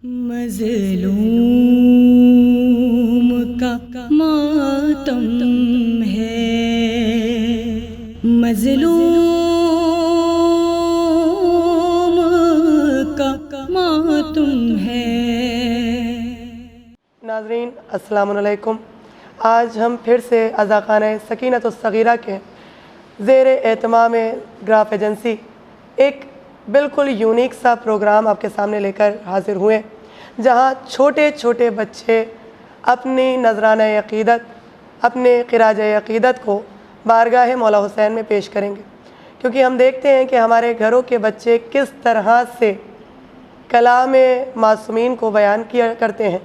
مظلوم کا ماتم ہے، مظلوم کا ماتم ہے۔ ناظرین السلام علیکم۔ آج ہم پھر سے عزاخانہ سکینۃ الصغیرہ کے زیر اہتمام گراف ایجنسی ایک بالکل یونیک سا پروگرام آپ کے سامنے لے کر حاضر ہوئے، جہاں چھوٹے چھوٹے بچے اپنی نذرانہ عقیدت، اپنے خراج عقیدت کو بارگاہ مولا حسین میں پیش کریں گے، کیونکہ ہم دیکھتے ہیں کہ ہمارے گھروں کے بچے کس طرح سے کلام معصومین کو بیان کیا کرتے ہیں۔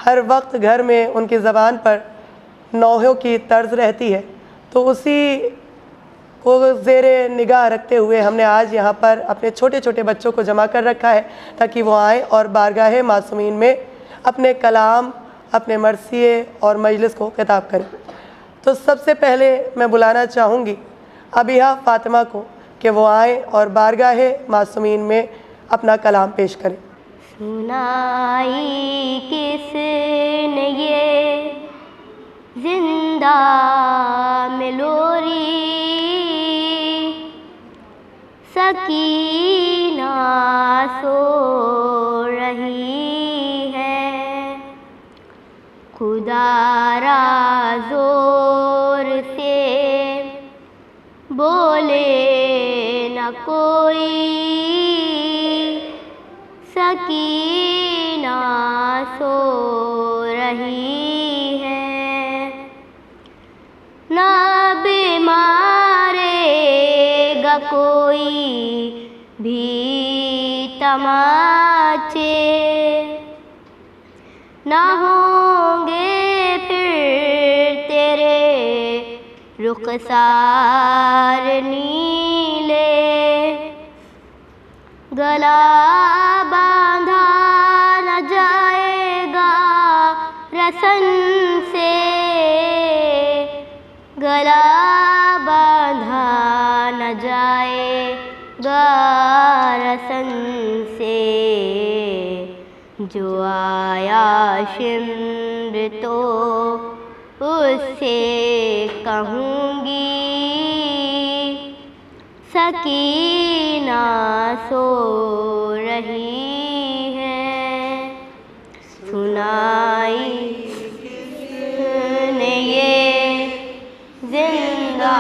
ہر وقت گھر میں ان کی زبان پر نوحوں کی طرز رہتی ہے، تو اسی کو زیر نگاہ رکھتے ہوئے ہم نے آج یہاں پر اپنے چھوٹے چھوٹے بچوں کو جمع کر رکھا ہے تاکہ وہ آئیں اور بارگاہ معصومین میں اپنے کلام، اپنے مرثیے اور مجلس کو خطاب کریں۔ تو سب سے پہلے میں بلانا چاہوں گی ابیہا فاطمہ کو کہ وہ آئیں اور بارگاہ معصومین میں اپنا کلام پیش کریں۔ سنائی کس نے یہ زندہ میں لوری، سکینہ سو رہی ہے، خدا را زور سے بولے نہ کوئی، سکینہ سو رہی ہے، نہ بیمارے گا کوئی بھی تماچے، نہ ہوں گے پھر تیرے رخسار نیلے، گلا باندھا نہ جائے گا رسن سے، گلا باندھا نہ جائے گا رسن سے، جو آیا شمر تو اس سے کہوں گی، سکینہ سو رہی ہے، سنائی نے یہ زندہ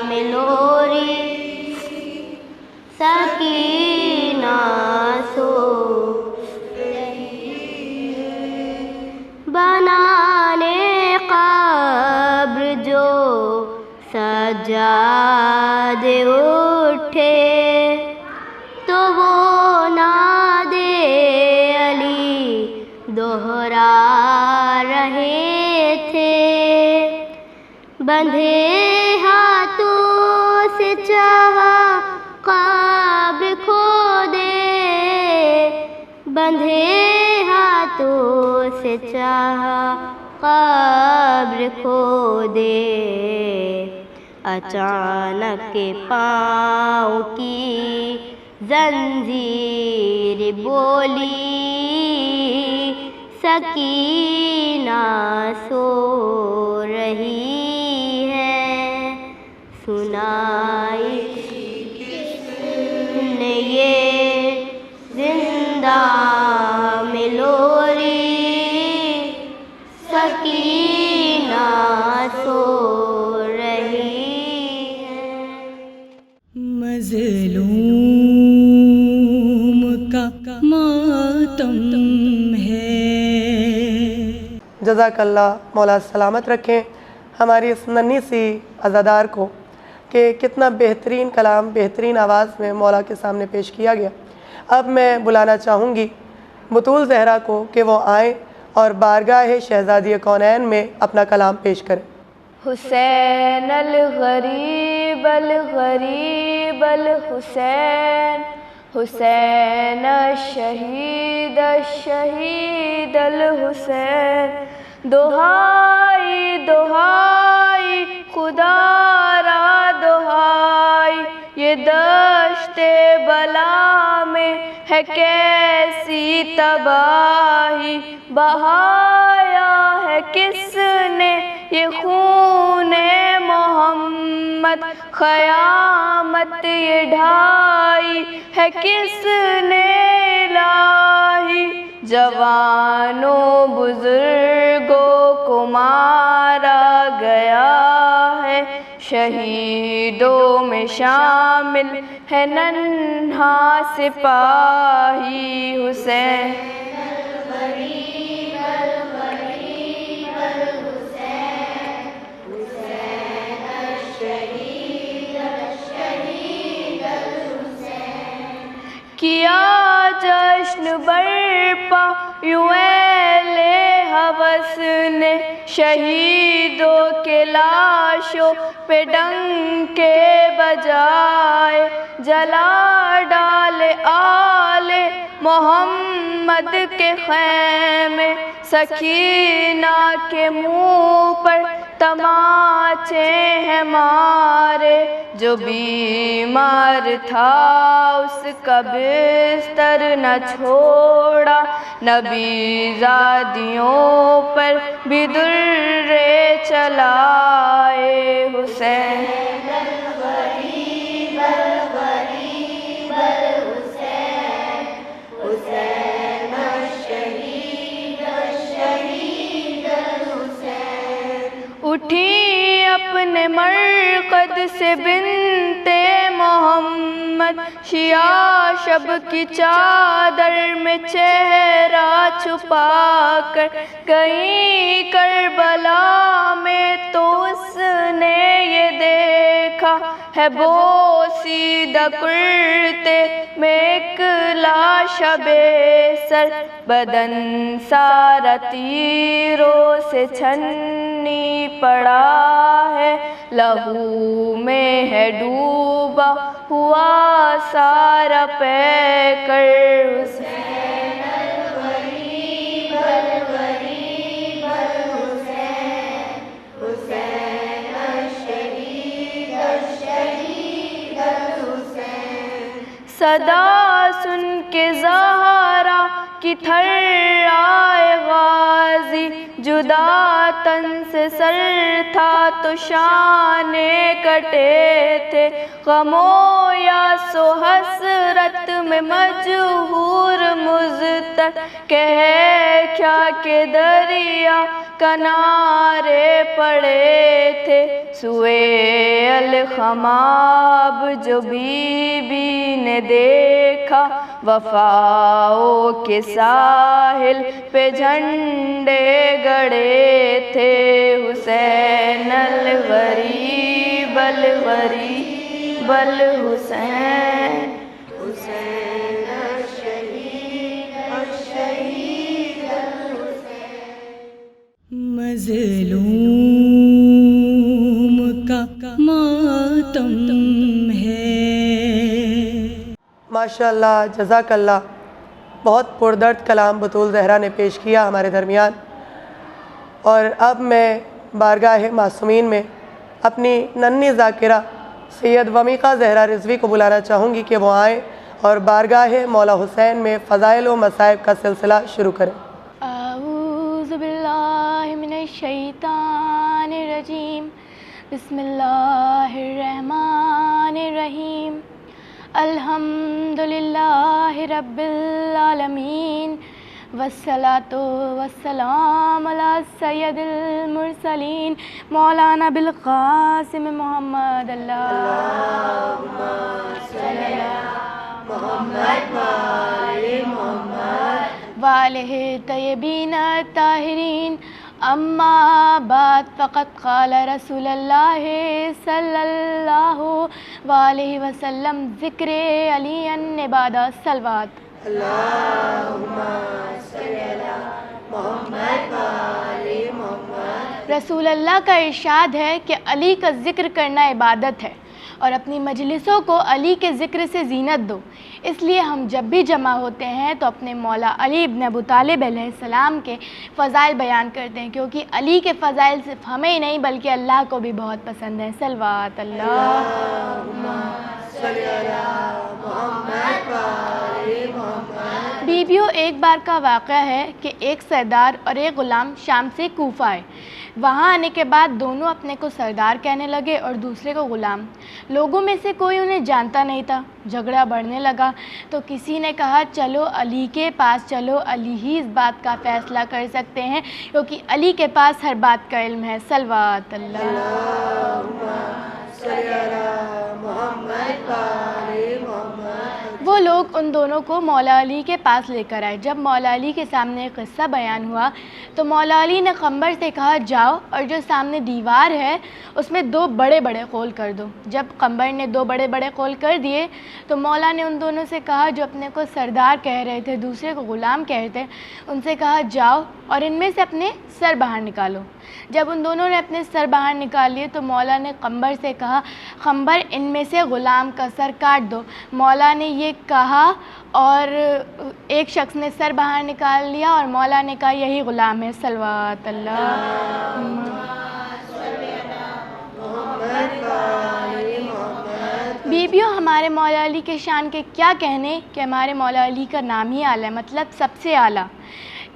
میں لوری، سکینہ سو بنانے قبر جو سجاد اٹھے، تو وہ ناد علی دہرا رہے تھے، بندھے ہاتھوں سے چاہا قبر کھودے، بندھے ہاتھوں سے چاہا قبر کھودے، اچانک پاؤں کی زنجیر بولی، سکینہ سو رہی ہے، سنائی نے یہ زندہ میں لوری، سکینہ سو رہی ہے، مظلوم کا ماتم ہے۔ جزاک اللہ، مولا سلامت رکھیں ہماری اس ننھی سی عزادار کو کہ کتنا بہترین کلام، بہترین آواز میں مولا کے سامنے پیش کیا گیا۔ اب میں بلانا چاہوں گی بطول زہرا کو کہ وہ آئیں اور بارگاہ شہزادی کونین میں اپنا کلام پیش کریں۔ حسین الغریب الغریب الحسین، حسین الشہید الشہید الحسین، دہائی دہائی خدا را دہائی، یہ در دشت بلا میں ہے کیسی تباہی، بہایا ہے کس نے یہ خون محمد، قیامت یہ ڈھائی ہے کس نے الہی، جوانوں بزرگوں کو مارا گیا ہے، شہیدوں میں شامل ہے ننھا سپاہی حسین۔ کیا جشن برپا یوں اہل ہوس نے، شہیدوں کے لاشوں پہ ڈنکے بجائے، جلا ڈالے آل محمد کے خیمے، سکینہ کے منہ پر تماچے ہیں مارے، جو بیمار تھا اس کا بستر نہ چھوڑا، نبی زادیوں پر بھی درے چلائے حسین۔ اٹھی اپنے مرقد سے بنت محمد، شیعہ شب کی چادر میں چہرہ چھپا کر، کہیں کربلا میں تو اس نے یہ دیکھا ہے بوسیدہ کرتے میں ایک لاش بے سر، بدن سارا تیروں سے چھنی پڑا ہے، لہو میں ہے ڈوبا ہوا سارا پیکر حسین الغریب الغریب الحسین، حسین الشہید الشہید الحسین۔ صدا سن کے زہرا کی تھر آئے غازی، جدا تن سے سر تھا تو شانے کٹے تھے، غم و یاس و حسرت میں مجہور مضطر، کہے کیا کہ دریا کنارے پڑے تھے، سوئے الخماب جو بی بی نے دیکھا، وفاؤں کے ساحل پہ جھنڈے گڑے تھے، حسین الغریب الغریب الحسین، حسین الشہید الشہید الحسین۔ مظلوم کا ماتم ہے۔ ماشاءاللہ، جزاک اللہ، بہت پردرد کلام بطول زہرا نے پیش کیا ہمارے درمیان، اور اب میں بارگاہ معصومین میں اپنی ننھی ذاکرہ سید ومیقہ زہرا رضوی کو بلانا چاہوں گی کہ وہ آئیں اور بارگاہ مولا حسین میں فضائل و مصائب کا سلسلہ شروع کریں۔ اعوذ باللہ من الشیطان الرجیم، بسم اللہ الرحمن الرحیم، الحمدللہ رب العالمین، والصلاة والسلام علی سید المرسلین، مولانا بالقاسم محمد، اللہم صلی علی محمد وآل محمد وآلہ طیبین الطاہرین، اما بعد فقط قال رسول اللہ صلی اللہ علیہ وسلم، ذکر علی عباد الصلوات، اللہم صلی علی محمد وآل محمد۔ رسول اللہ کا ارشاد ہے کہ علی کا ذکر کرنا عبادت ہے، اور اپنی مجلسوں کو علی کے ذکر سے زینت دو۔ اس لیے ہم جب بھی جمع ہوتے ہیں تو اپنے مولا علی ابن ابو طالب علیہ السلام کے فضائل بیان کرتے ہیں، کیونکہ علی کے فضائل صرف ہمیں ہی نہیں بلکہ اللہ کو بھی بہت پسند ہیں۔ صلوات اللہم بیبیوں، ایک بار کا واقعہ ہے کہ ایک سردار اور ایک غلام شام سے کوفہ آئے۔ وہاں آنے کے بعد دونوں اپنے کو سردار کہنے لگے اور دوسرے کو غلام۔ لوگوں میں سے کوئی انہیں جانتا نہیں تھا۔ جھگڑا بڑھنے لگا تو کسی نے کہا چلو علی کے پاس چلو، علی ہی اس بات کا فیصلہ کر سکتے ہیں کیونکہ علی کے پاس ہر بات کا علم ہے۔ صلوات وہ لوگ ان دونوں کو مولا علی کے پاس لے کر آئے۔ جب مولا علی کے سامنے ایک قصہ بیان ہوا تو مولا علی نے قمبر سے کہا جاؤ اور جو سامنے دیوار ہے اس میں 2 بڑے بڑے قول کر دو۔ جب قمبر نے 2 بڑے بڑے قول کر دیے تو مولا نے ان دونوں سے کہا جو اپنے کو سردار کہہ رہے تھے، دوسرے کو غلام کہتے تھے، ان سے کہا جاؤ اور ان میں سے اپنے سر باہر نکالو۔ جب ان دونوں نے اپنے سر باہر نکال لیے تو مولا نے قمبر سے کہا قمبر ان میں سے غلام کا سر کاٹ دو۔ مولا نے یہ کہا اور ایک شخص نے سر باہر نکال لیا اور مولا نے کہا یہی غلام ہے۔ صلوات اللہ۔ بیبیوں، ہمارے مولا علی کے شان کے کیا کہنے کہ ہمارے مولا علی کا نام ہی اعلیٰ ہے، مطلب سب سے اعلیٰ۔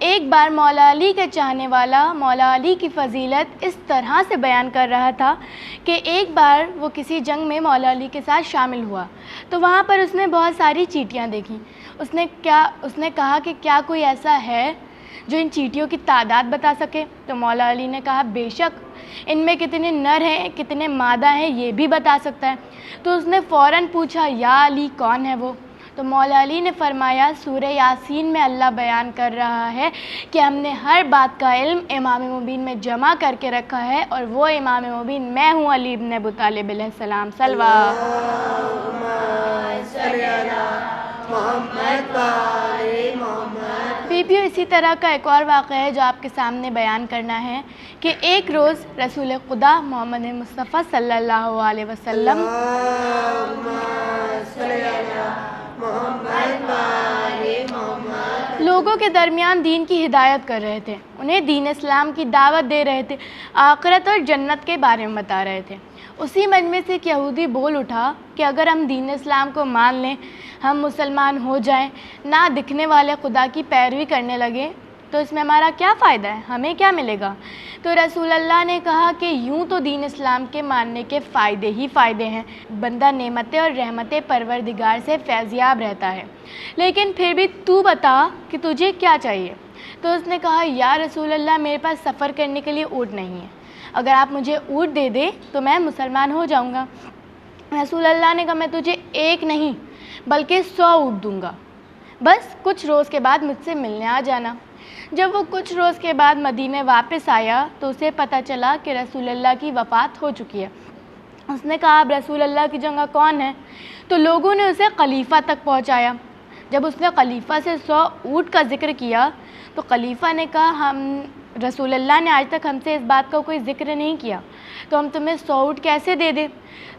ایک بار مولا علی کے چاہنے والا مولا علی کی فضیلت اس طرح سے بیان کر رہا تھا کہ ایک بار وہ کسی جنگ میں مولا علی کے ساتھ شامل ہوا تو وہاں پر اس نے بہت ساری چیٹیاں دیکھیں۔ اس نے کہا کہ کیا کوئی ایسا ہے جو ان چیٹیوں کی تعداد بتا سکے؟ تو مولا علی نے کہا بے شک، ان میں کتنے نر ہیں کتنے مادہ ہیں یہ بھی بتا سکتا ہے۔ تو اس نے فوراً پوچھا یا علی کون ہے وہ؟ تو مولا علی نے فرمایا سورہ یاسین میں اللہ بیان کر رہا ہے کہ ہم نے ہر بات کا علم امام مبین میں جمع کر کے رکھا ہے اور وہ امام مبین میں ہوں، علی ابن ابو طالب علیہ السلام۔ بیبیوں، اسی طرح کا ایک اور واقعہ ہے جو آپ کے سامنے بیان کرنا ہے کہ ایک روز رسول خدا محمد مصطفیٰ صلی اللہ علیہ وسلم لوگوں کے درمیان دین کی ہدایت کر رہے تھے، انہیں دین اسلام کی دعوت دے رہے تھے، آخرت اور جنت کے بارے میں بتا رہے تھے۔ اسی مجمع سے ایک یہودی بول اٹھا کہ اگر ہم دین اسلام کو مان لیں، ہم مسلمان ہو جائیں، نہ دکھنے والے خدا کی پیروی کرنے لگیں تو اس میں ہمارا کیا فائدہ ہے، ہمیں کیا ملے گا؟ تو رسول اللہ نے کہا کہ یوں تو دین اسلام کے ماننے کے فائدے ہی فائدے ہیں، بندہ نعمتیں اور رحمتیں پروردگار سے فیضیاب رہتا ہے، لیکن پھر بھی تو بتا کہ تجھے کیا چاہیے؟ تو اس نے کہا یا رسول اللہ میرے پاس سفر کرنے کے لیے اونٹ نہیں ہے، اگر آپ مجھے اونٹ دے دیں تو میں مسلمان ہو جاؤں گا۔ رسول اللہ نے کہا میں تجھے 1 نہیں بلکہ 100 اونٹ دوں گا، بس کچھ روز کے بعد مجھ سے ملنے آ جانا۔ جب وہ کچھ روز کے بعد مدینے واپس آیا تو اسے پتہ چلا کہ رسول اللہ کی وفات ہو چکی ہے۔ اس نے کہا اب رسول اللہ کی جگہ کون ہے؟ تو لوگوں نے اسے خلیفہ تک پہنچایا۔ جب اس نے خلیفہ سے 100 اونٹ کا ذکر کیا تو خلیفہ نے کہا رسول اللہ نے آج تک ہم سے اس بات کا کوئی ذکر نہیں کیا، تو ہم تمہیں 100 اونٹ کیسے دے دیں؟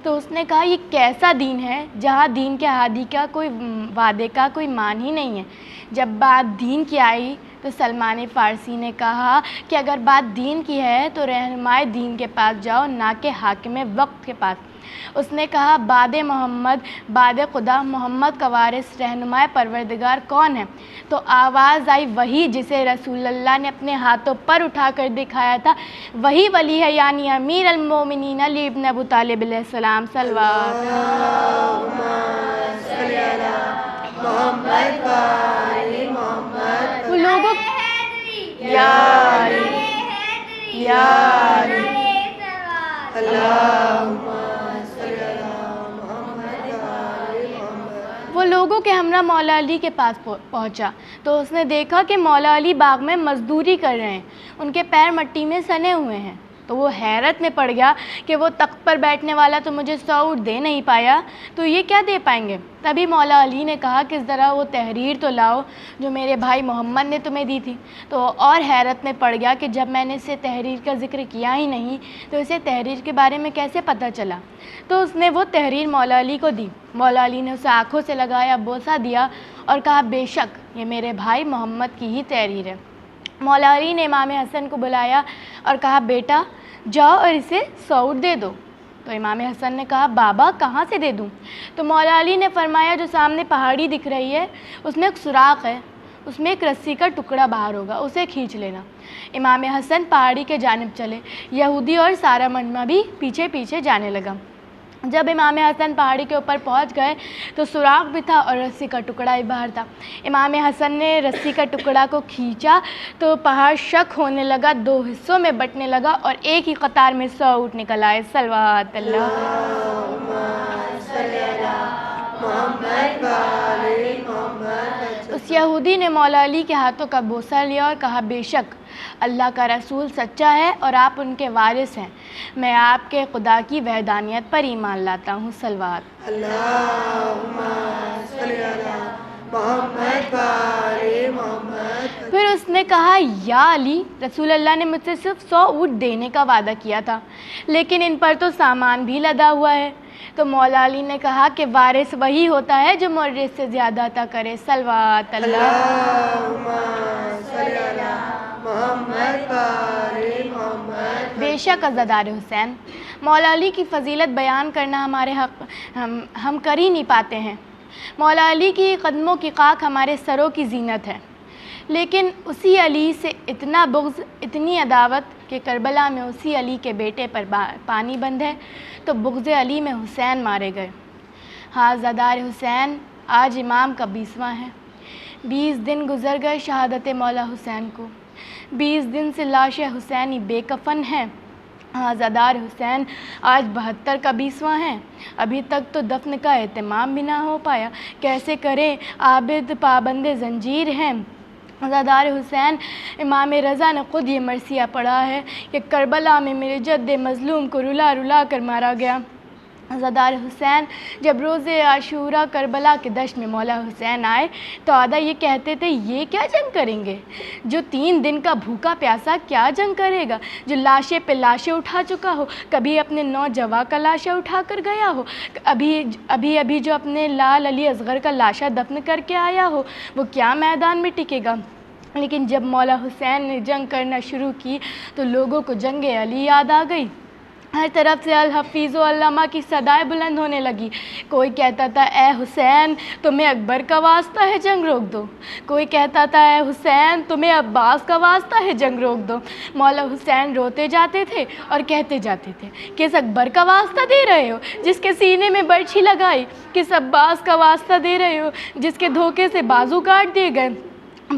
تو اس نے کہا یہ کیسا دین ہے جہاں دین کے ہادی کا کوئی وعدے کا کوئی مان ہی نہیں ہے۔ جب بات دین کی آئی تو سلمان فارسی نے کہا کہ اگر بات دین کی ہے تو رہنمائے دین کے پاس جاؤ، نہ کہ حاکم وقت کے پاس۔ اس نے کہا بعد محمد، بعد خدا محمد کا وارث رہنمائے پروردگار کون ہے؟ تو آواز آئی وہی جسے رسول اللہ نے اپنے ہاتھوں پر اٹھا کر دکھایا تھا، وہی ولی ہے، یعنی امیر المومنین علی ابن ابو طالب علیہ السلام۔ صلوات وہ لوگوں وہ لوگوں کے ہمراہ مولا علی کے پاس پہنچا تو اس نے دیکھا کہ مولا علی باغ میں مزدوری کر رہے ہیں، ان کے پیر مٹی میں سنے ہوئے ہیں۔ تو وہ حیرت میں پڑ گیا کہ وہ تخت پر بیٹھنے والا تو مجھے 100 اونٹ دے نہیں پایا تو یہ کیا دے پائیں گے؟ تبھی مولا علی نے کہا کہ ذرا وہ تحریر تو لاؤ جو میرے بھائی محمد نے تمہیں دی تھی۔ تو اور حیرت میں پڑ گیا کہ جب میں نے اسے تحریر کا ذکر کیا ہی نہیں تو اسے تحریر کے بارے میں کیسے پتہ چلا؟ تو اس نے وہ تحریر مولا علی کو دی۔ مولا علی نے اسے آنکھوں سے لگایا، بوسہ دیا اور کہا بے شک یہ میرے بھائی محمد کی ہی تحریر ہے۔ مولا علی نے امام حسن کو بلایا اور کہا بیٹا جاؤ اور اسے 100 اونٹ دے دو۔ تو امام حسن نے کہا بابا کہاں سے دے دوں؟ تو مولا علی نے فرمایا جو سامنے پہاڑی دکھ رہی ہے اس میں ایک سوراخ ہے، اس میں ایک رسی کا ٹکڑا باہر ہوگا، اسے کھینچ لینا۔ امام حسن پہاڑی کے جانب چلے، یہودی اور سارا مجمع بھی پیچھے پیچھے جانے لگا۔ جب امام حسن پہاڑی کے اوپر پہنچ گئے تو سوراخ بھی تھا اور رسی کا ٹکڑا بھی باہر تھا۔ امام حسن نے رسی کا ٹکڑا کو کھینچا تو پہاڑ شک ہونے لگا، 2 حصوں میں بٹنے لگا اور ایک ہی قطار میں 100 اونٹ نکل آئے۔ صلوات اللہ۔ اس یہودی نے مولا علی کے ہاتھوں کا بوسہ لیا اور کہا بے شک اللہ کا رسول سچا ہے اور آپ ان کے وارث ہیں، میں آپ کے خدا کی وحدانیت پر ایمان لاتا ہوں۔ صلوات پھر اس نے کہا یا علی، رسول اللہ نے مجھ سے صرف 100 اونٹ دینے کا وعدہ کیا تھا، لیکن ان پر تو سامان بھی لدا ہوا ہے۔ تو مولا علی نے کہا کہ وارث وہی ہوتا ہے جو مورث سے زیادہ عطا کرے۔ صلوات بے شک عزادار حسین، مولا علی کی فضیلت بیان کرنا ہمارے حق ہم کر ہی نہیں پاتے ہیں۔ مولا علی کی قدموں کی خاک ہمارے سروں کی زینت ہے، لیکن اسی علی سے اتنا بغض، اتنی عداوت کہ کربلا میں اسی علی کے بیٹے پر پانی بند ہے، تو بغض علی میں حسین مارے گئے۔ ہاں عزادار حسین، آج امام کا 20واں ہے۔ 20 دن گزر گئے شہادت مولا حسین کو، 20 دن سے لاش حسینی بے کفن ہے۔ ہاں عزادار حسین، آج 72 کا 20واں ہے، ابھی تک تو دفن کا اہتمام بھی نہ ہو پایا، کیسے کریں؟ عابد پابند زنجیر ہیں۔ عزادار حسین، امام رضا نے خود یہ مرثیہ پڑھا ہے کہ کربلا میں میرے جد مظلوم کو رلا رلا کر مارا گیا۔ عزادار حسین، جب روز عاشورہ کربلا کے دشت میں مولا حسین آئے تو آدھا یہ کہتے تھے یہ کیا جنگ کریں گے؟ جو 3 دن کا بھوکا پیاسا کیا جنگ کرے گا؟ جو لاشیں پہ لاشیں اٹھا چکا ہو، کبھی اپنے نوجواں کا لاشا اٹھا کر گیا ہو، ابھی جو اپنے لال علی اصغر کا لاشا دفن کر کے آیا ہو، وہ کیا میدان میں ٹکے گا؟ لیکن جب مولا حسین نے جنگ کرنا شروع کی تو لوگوں کو جنگ علی یاد آ گئی۔ ہر طرف سے الحفیظ و علامہ کی صدائیں بلند ہونے لگی۔ کوئی کہتا تھا اے حسین تمہیں اکبر کا واسطہ ہے جنگ روک دو، کوئی کہتا تھا اے حسین تمہیں عباس کا واسطہ ہے جنگ روک دو۔ مولا حسین روتے جاتے تھے اور کہتے جاتے تھے کس اکبر کا واسطہ دے رہے ہو جس کے سینے میں برچھی لگائی، کس عباس کا واسطہ دے رہے ہو جس کے دھوکے سے بازو کاٹ دیے گئے۔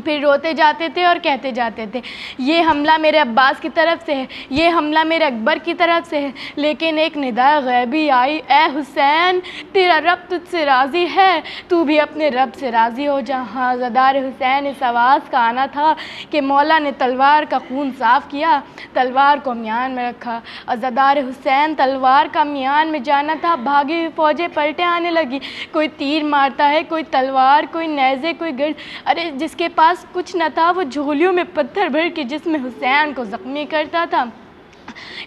پھر روتے جاتے تھے اور کہتے جاتے تھے یہ حملہ میرے عباس کی طرف سے ہے، یہ حملہ میرے اکبر کی طرف سے ہے۔ لیکن ایک ندا غیبی آئی، اے حسین تیرا رب تجھ سے راضی ہے، تو بھی اپنے رب سے راضی ہو جا۔ ہاں عزادار حسین، اس آواز کا آنا تھا کہ مولا نے تلوار کا خون صاف کیا، تلوار کو میان میں رکھا۔ عزادار حسین، تلوار کا میان میں جانا تھا، بھاگی ہوئی فوجیں پلٹے آنے لگی، کوئی تیر مارتا ہے، کوئی تلوار، کوئی نیزے، کوئی گرد۔ ارے جس کے پاس کچھ نہ تھا وہ جھولیوں میں پتھر بھر کے جسم حسین کو زخمی کرتا تھا۔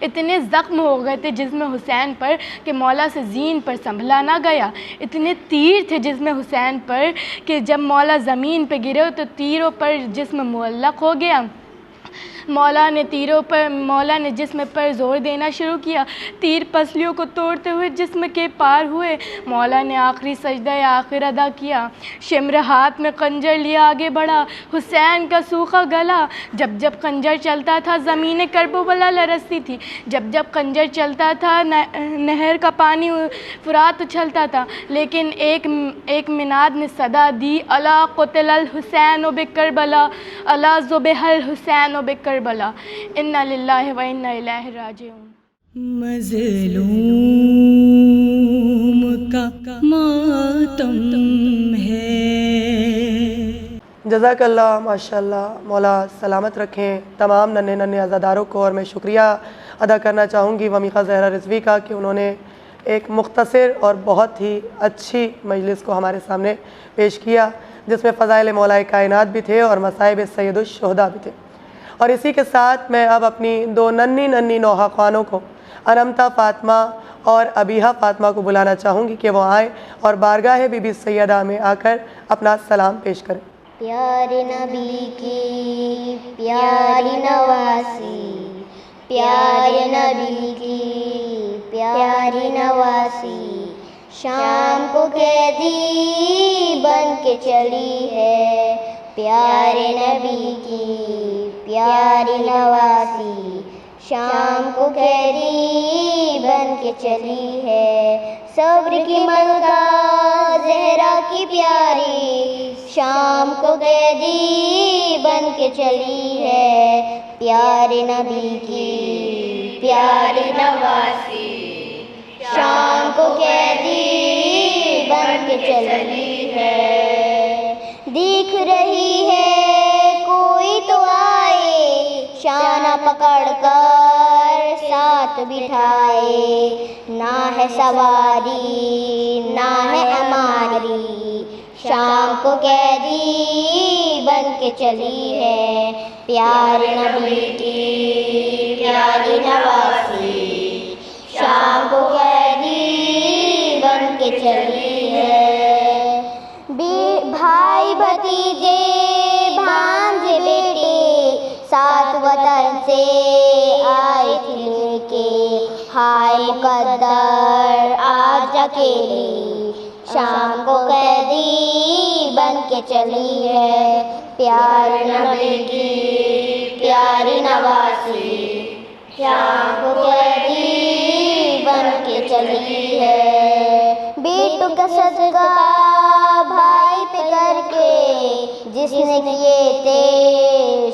اتنے زخم ہو گئے تھے جسم حسین پر کہ مولا سے زین پر سنبھلا نہ گیا، اتنے تیر تھے جسم حسین پر کہ جب مولا زمین پہ گرے تو تیروں پر جسم معلق ہو گیا۔ مولا نے جسم پر زور دینا شروع کیا، تیر پسلیوں کو توڑتے ہوئے جسم کے پار ہوئے۔ مولا نے آخری سجدہ آخر ادا کیا، شمر ہاتھ میں خنجر لیا آگے بڑھا، حسین کا سوکھا گلا۔ جب جب خنجر چلتا تھا زمین کربلا لرزتی تھی، جب جب خنجر چلتا تھا نہر کا پانی فرات اچھلتا تھا۔ لیکن ایک مناد نے صدا دی، الا قتل الحسین بکربلا، الا ذبح الحسین بکربلا، انا للہ و انا الیہ راجعون۔ مظلوم کا ماتم ہے۔ جزاک اللہ، ماشاء اللہ، مولا سلامت رکھیں تمام ننھے عزاداروں کو۔ اور میں شکریہ ادا کرنا چاہوں گی ومیقہ زہرا رضوی کا کہ انہوں نے ایک مختصر اور بہت ہی اچھی مجلس کو ہمارے سامنے پیش کیا، جس میں فضائل مولا کائنات بھی تھے اور مصائب سید الشہداء بھی تھے۔ اور اسی کے ساتھ میں اب اپنی 2 ننھی نوحہ خوانوں کو، انمتا فاطمہ اور ابیہا فاطمہ کو بلانا چاہوں گی کہ وہ آئیں اور بارگاہ بی بی سیدہ میں آ کر اپنا سلام پیش کریں۔ پیارے نبی کی پیاری نواسی، پیارے نبی کی پیاری نواسی شام کو قیدی بن کے چلی ہے، پیارے نبی کی پیاری نواسی شام کو قیدی بن کے چلی ہے، صبر کی ملکہ زہرا کی پیاری شام کو قیدی بن کے چلی ہے، پیارے نبی کی پیاری نواسی شام کو قیدی بن کے چلی ہے، دیکھ رہی ہے کوئی تو آئے شانہ پکڑ کر ساتھ بٹھائے، نہ ہے سواری نہ ہے ہماری شام کو قیدی بن کے چلی ہے، پیارے نبی کی پیاری نواسی شام کو قیدی بن کے چلی ہے، بھائی بھتیجے بھانجے بیٹے ساتھ وطن سے آئے تھے لے کے، ہائے مقدر آج اکیلی شام کو قیدی بن کے چلی ہے، پیارے نبی کی پیاری نواسی شام کو قیدی بن کے چلی ہے، بیٹوں کا صدقہ بھائی پہ کر کے جس نے کیے تھے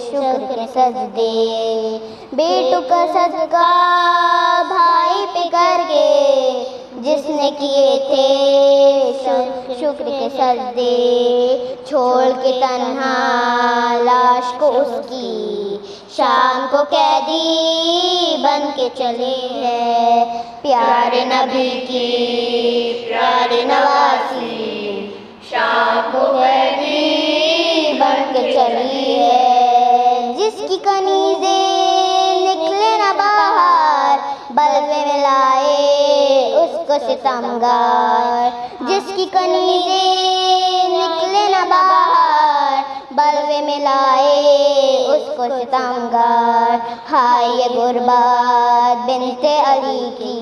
شکر کے سجدے، بیٹوں کا صدقہ بھائی پہ کر کے جس نے کیے تھے شکر کے سجدے، چھوڑ کے تنہا لاش کو اس کی شام کو قیدی بن کے چلی ہے، پیارے نبی کی پیاری نواسی شام کو قیدی بن کے چلی ہے، جس کی کنیزیں نکلے نہ باہر بلوے میں لائے اس کو ستمگار، جس کی کنیزیں نکلے نہ باہر بلوے میں لائے اس کو ستمگار، ہائے غربت بنت علی کی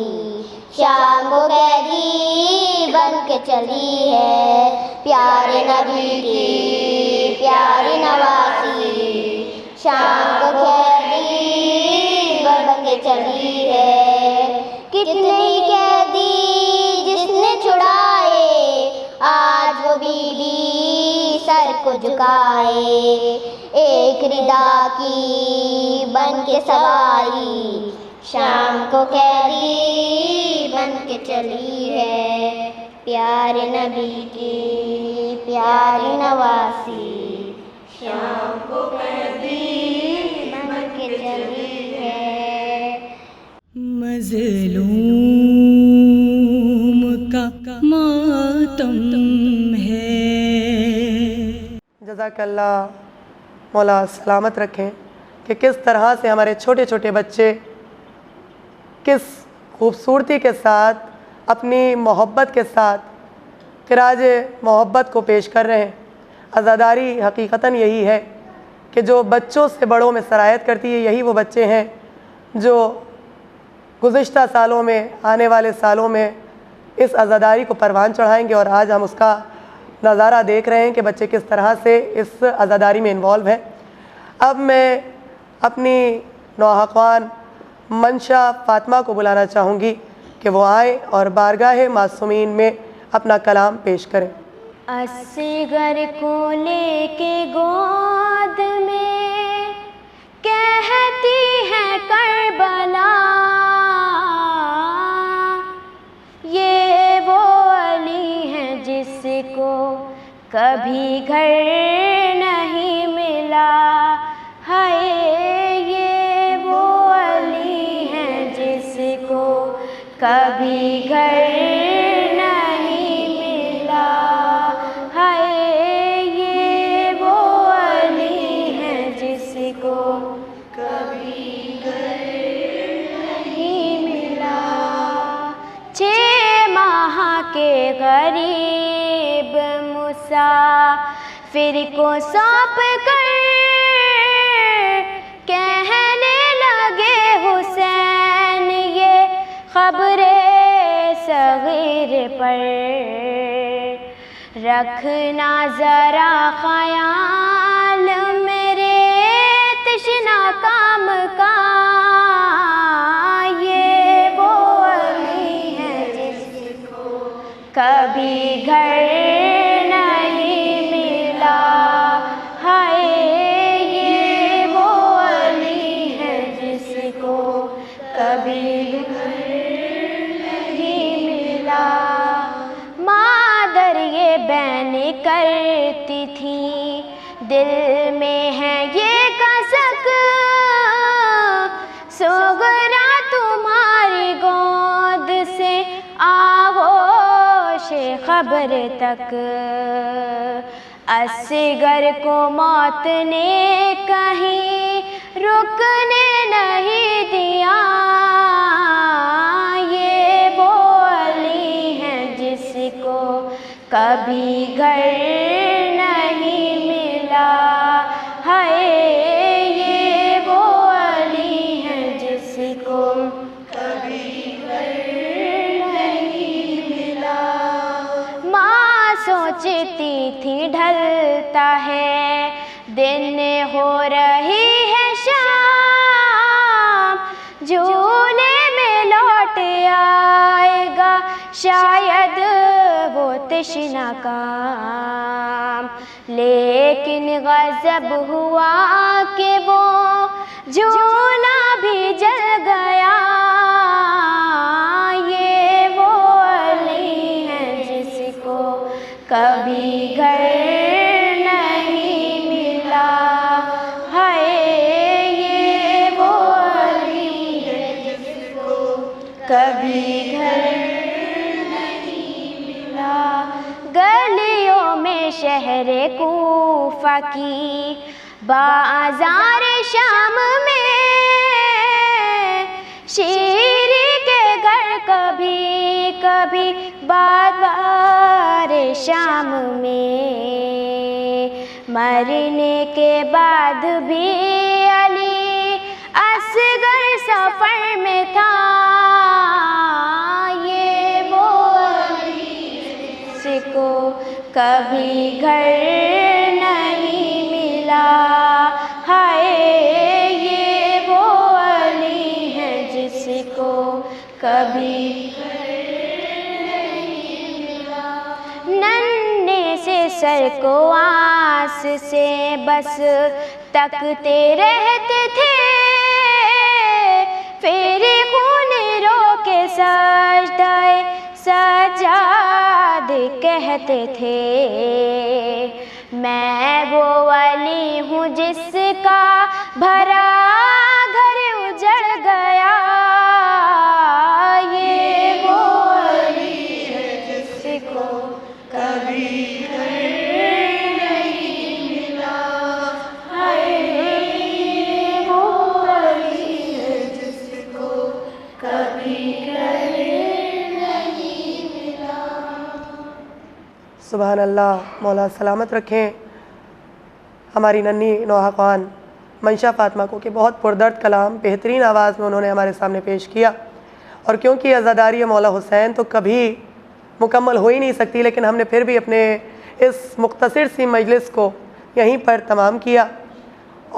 شام کو قیدی بن کے چلی ہے، پیارے نبی کی پیاری نواسی شام کو قیدی بن کے چلی ہے، کتنے ہی قیدی جس نے چھڑائے آج وہ بیوی سر کو جھکائے، ایک ردا کی بن کے سواری شام کو قیدی بن کے چلی ہے، پیارے نبی کی پیاری نواسی شام کو قیدی بن کے چلی ہے، مظلوم کا ماتم ہے۔ جزاک اللہ، مولا سلامت رکھیں کہ کس طرح سے ہمارے چھوٹے چھوٹے بچے کس خوبصورتی کے ساتھ اپنی محبت کے ساتھ خراج محبت کو پیش کر رہے ہیں۔ عزاداری حقیقتاً یہی ہے کہ جو بچوں سے بڑوں میں سرایت کرتی ہے، یہی وہ بچے ہیں جو گزشتہ سالوں میں آنے والے سالوں میں اس عزاداری کو پروان چڑھائیں گے، اور آج ہم اس کا نظارہ دیکھ رہے ہیں کہ بچے کس طرح سے اس عزاداری میں انوالو ہیں۔ اب میں اپنی نوحقوان منشا فاطمہ کو بلانا چاہوں گی کہ وہ آئیں اور بارگاہ معصومین میں اپنا کلام پیش کریں۔ اصغر کو لے کے گود میں کہتی ہے کربلا، یہ وہ علی ہے جس کو کبھی گھر نہیں ملا، ہائے یہ وہ علی ہے جس کو کبھی گھر نہیں ملا، ہائے یہ وہ علی ہے جس کو کبھی گھر نہیں ملا، 6 ماہ کے غریب مسافر کو سونپ کر کہنے لگے حسین خبر صغیر پر رکھنا ذرا خیال میرے تشنا کام کا. یہ وہ علی ہے جس کو کبھی گھر نہیں ملا. ہائے یہ وہ علی ہے جس کو کبھی گھر نہیں ملا. مادر یہ بین کرتی تھی دل میں ہے یہ کسک. سغرا تمہاری گود سے آغوش خبر تک. اصغر کو موت نے کہیں رکنے نہیں دیا. یہ وہ علی ہے جس کو کبھی گھر نہیں ملا. ہائے یہ وہ علی ہے جس کو کبھی گھر نہیں ملا. ماں سوچتی تھی ڈھلتا ہے دن ہو رہی ہے شام. جھولے میں لوٹ آئے گا شاید وہ تشنا کام. لیکن غضب ہوا کہ وہ جھولا بھی جل گیا. یہ وہ علی ہے جس کو کبھی گھر نہیں ملا. ہائے یہ وہ علی ہے جس کو کبھی گھر نہیں ملا. گلیوں میں شہر کوفہ کی بازار شام میں شیری کے گھر کبھی کبھی بازار شام میں. مرنے کے بعد بھی علی اصغر سفر میں تھا. یہ وہ علی جس کو کبھی گھر نہیں ملا. ہائے یہ وہ علی ہے جس کو کبھی گھر نہیں ملا. ننھے سے سر کو آس سے بس تکتے رہتے تھے. پھر خون رو کے سجدہ سجاد کہتے تھے. میں وہ ولی ہوں جس کا بھرا گھر اجڑ گیا. یہ وہ علی ہے جس کو کبھی گھر نہیں ملا. ہائے یہ وہ علی ہے جس کو کبھی گھر نہیں ملا. سبحان اللہ. مولا سلامت رکھیں ہماری ننھی نوحہ خوان منشا فاطمہ کو کہ بہت پردرد کلام بہترین آواز میں انہوں نے ہمارے سامنے پیش کیا. اور کیونکہ عزاداری مولا حسین تو کبھی مکمل ہو ہی نہیں سکتی، لیکن ہم نے پھر بھی اپنے اس مختصر سی مجلس کو یہیں پر تمام کیا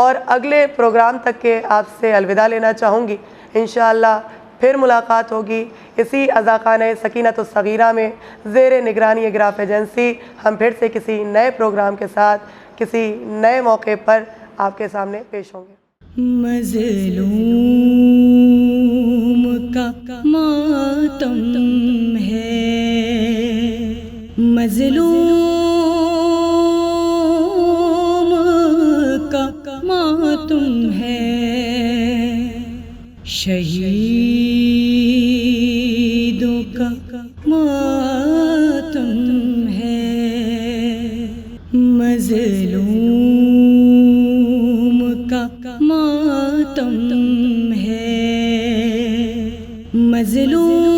اور اگلے پروگرام تک کے آپ سے الوداع لینا چاہوں گی. انشاءاللہ پھر ملاقات ہوگی اسی عزاخانہ سکینۃ الصغیرہ میں زیر نگرانی گراف ایجنسی. ہم پھر سے کسی نئے پروگرام کے ساتھ کسی نئے موقع پر آپ کے سامنے پیش ہوں گے. مظلوم کا ماتم ہے، مظلوم کا ماتم ہے، شہیدوں کا ماتم ہے، مظلوم کا ماتم ہے، مظلوم